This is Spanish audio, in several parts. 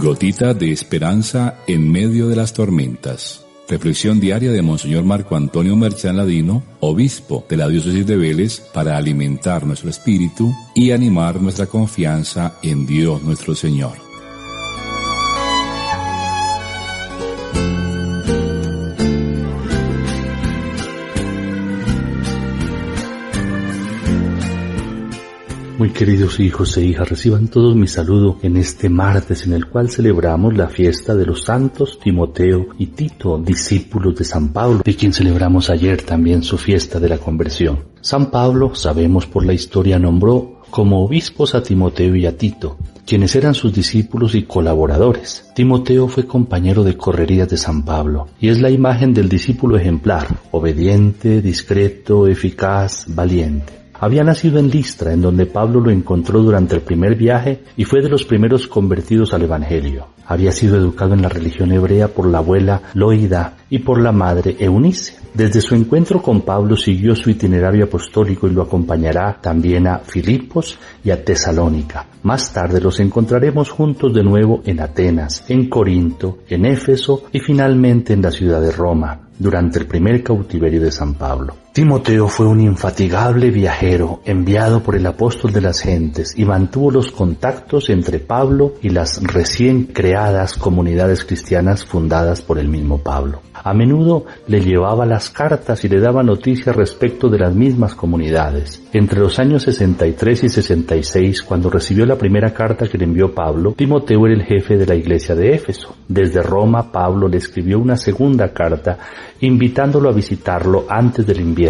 Gotita de esperanza en medio de las tormentas. Reflexión diaria de Monseñor Marco Antonio Merchán Ladino, obispo de la diócesis de Vélez, para alimentar nuestro espíritu y animar nuestra confianza en Dios nuestro Señor. Muy queridos hijos e hijas, reciban todos mi saludo en este martes en el cual celebramos la fiesta de los santos Timoteo y Tito, discípulos de San Pablo, de quien celebramos ayer también su fiesta de la conversión. San Pablo, sabemos por la historia, nombró como obispos a Timoteo y a Tito, quienes eran sus discípulos y colaboradores. Timoteo fue compañero de correrías de San Pablo y es la imagen del discípulo ejemplar, obediente, discreto, eficaz, valiente. Había nacido en Listra, en donde Pablo lo encontró durante el primer viaje y fue de los primeros convertidos al Evangelio. Había sido educado en la religión hebrea por la abuela Loida y por la madre Eunice. Desde su encuentro con Pablo siguió su itinerario apostólico y lo acompañará también a Filipos y a Tesalónica. Más tarde los encontraremos juntos de nuevo en Atenas, en Corinto, en Éfeso y finalmente en la ciudad de Roma, durante el primer cautiverio de San Pablo. Timoteo fue un infatigable viajero enviado por el apóstol de las gentes y mantuvo los contactos entre Pablo y las recién creadas comunidades cristianas fundadas por el mismo Pablo. A menudo le llevaba las cartas y le daba noticias respecto de las mismas comunidades. Entre los años 63 y 66, cuando recibió la primera carta que le envió Pablo, Timoteo era el jefe de la iglesia de Éfeso. Desde Roma, Pablo le escribió una segunda carta invitándolo a visitarlo antes del invierno.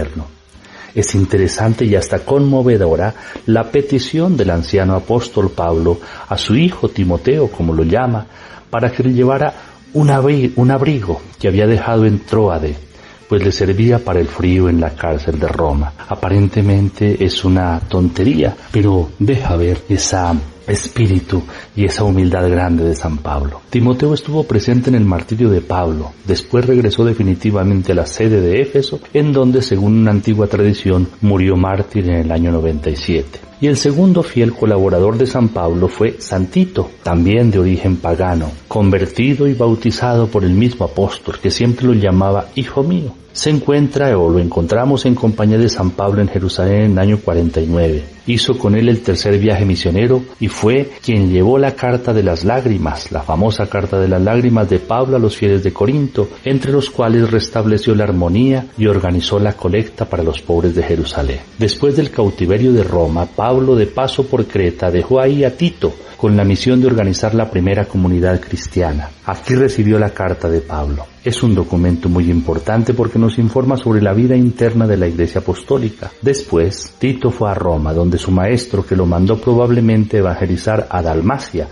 Es interesante y hasta conmovedora la petición del anciano apóstol Pablo a su hijo Timoteo, como lo llama, para que le llevara un abrigo que había dejado en Tróade, pues le servía para el frío en la cárcel de Roma. Aparentemente es una tontería, pero deja ver esa espíritu y esa humildad grande de San Pablo. Timoteo estuvo presente en el martirio de Pablo, después regresó definitivamente a la sede de Éfeso, en donde, según una antigua tradición, murió mártir en el año 97. Y el segundo fiel colaborador de San Pablo fue San Tito, también de origen pagano, convertido y bautizado por el mismo apóstol, que siempre lo llamaba hijo mío. Se encuentra o lo encontramos en compañía de San Pablo en Jerusalén en el año 49. Hizo con él el tercer viaje misionero y fue quien llevó la carta de las lágrimas, la famosa carta de las lágrimas de Pablo a los fieles de Corinto, entre los cuales restableció la armonía y organizó la colecta para los pobres de Jerusalén. Después del cautiverio de Roma, Pablo, de paso por Creta, dejó ahí a Tito con la misión de organizar la primera comunidad cristiana. Aquí recibió la carta de Pablo. Es un documento muy importante porque nos informa sobre la vida interna de la Iglesia Apostólica. Después, Tito fue a Roma, donde su maestro, que lo mandó probablemente evangelizar a Dalmacia,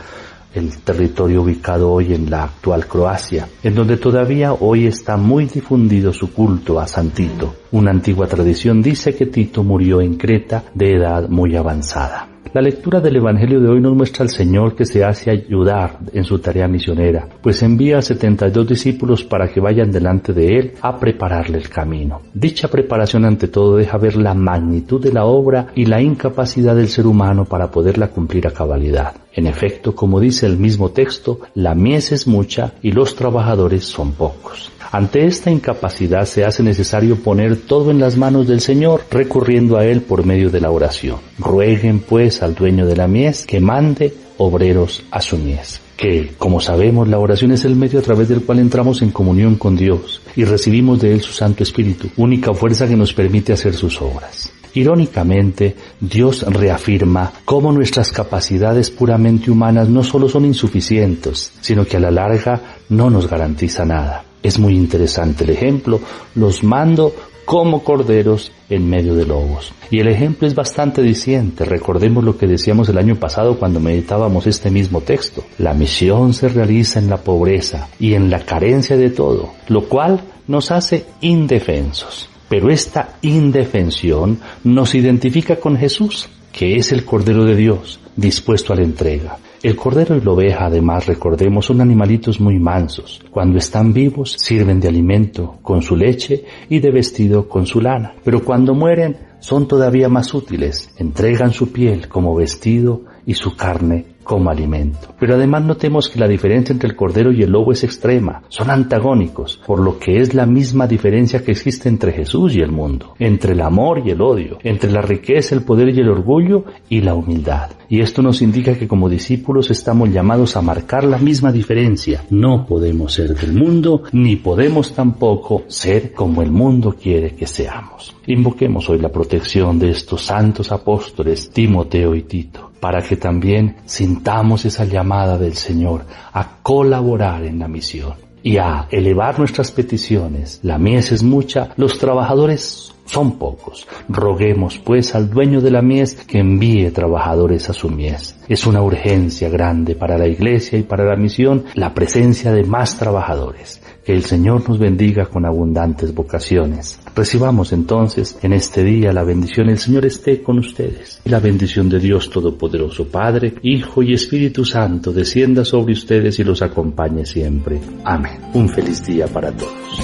el territorio ubicado hoy en la actual Croacia, en donde todavía hoy está muy difundido su culto a San Tito. Una antigua tradición dice que Tito murió en Creta de edad muy avanzada. La lectura del Evangelio de hoy nos muestra al Señor que se hace ayudar en su tarea misionera, pues envía a 72 discípulos para que vayan delante de Él a prepararle el camino. Dicha preparación ante todo deja ver la magnitud de la obra y la incapacidad del ser humano para poderla cumplir a cabalidad. En efecto, como dice el mismo texto, la mies es mucha y los trabajadores son pocos. Ante esta incapacidad se hace necesario poner todo en las manos del Señor, recurriendo a Él por medio de la oración. Rueguen pues al dueño de la mies que mande obreros a su mies. Que, como sabemos, la oración es el medio a través del cual entramos en comunión con Dios y recibimos de Él su Santo Espíritu, única fuerza que nos permite hacer sus obras. Irónicamente, Dios reafirma cómo nuestras capacidades puramente humanas no solo son insuficientes, sino que a la larga no nos garantiza nada. Es muy interesante el ejemplo: los mando como corderos en medio de lobos. Y el ejemplo es bastante diciente. Recordemos lo que decíamos el año pasado cuando meditábamos este mismo texto. La misión se realiza en la pobreza y en la carencia de todo, lo cual nos hace indefensos. Pero esta indefensión nos identifica con Jesús, que es el Cordero de Dios, dispuesto a la entrega. El cordero y la oveja, además, recordemos, son animalitos muy mansos. Cuando están vivos, sirven de alimento con su leche y de vestido con su lana. Pero cuando mueren, son todavía más útiles. Entregan su piel como vestido y su carne como alimento. Pero además notemos que la diferencia entre el cordero y el lobo es extrema, son antagónicos, por lo que es la misma diferencia que existe entre Jesús y el mundo, entre el amor y el odio, entre la riqueza, el poder y el orgullo y la humildad. Y esto nos indica que como discípulos estamos llamados a marcar la misma diferencia. No podemos ser del mundo, ni podemos tampoco ser como el mundo quiere que seamos. Invoquemos hoy la protección de estos santos apóstoles, Timoteo y Tito, para que también sintamos esa llamada del Señor a colaborar en la misión y a elevar nuestras peticiones. La mies es mucha, los trabajadores son pocos. Roguemos pues al dueño de la mies que envíe trabajadores a su mies. Es una urgencia grande para la Iglesia y para la misión la presencia de más trabajadores. Que el Señor nos bendiga con abundantes vocaciones. Recibamos entonces en este día la bendición. El Señor esté con ustedes. Y la bendición de Dios Todopoderoso, Padre, Hijo y Espíritu Santo, descienda sobre ustedes y los acompañe siempre. Amén. Un feliz día para todos.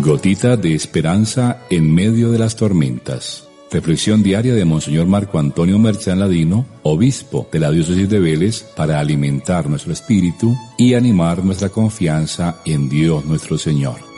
Gotita de esperanza en medio de las tormentas. Reflexión diaria de Monseñor Marco Antonio Merchán Ladino, obispo de la diócesis de Vélez, para alimentar nuestro espíritu y animar nuestra confianza en Dios nuestro Señor.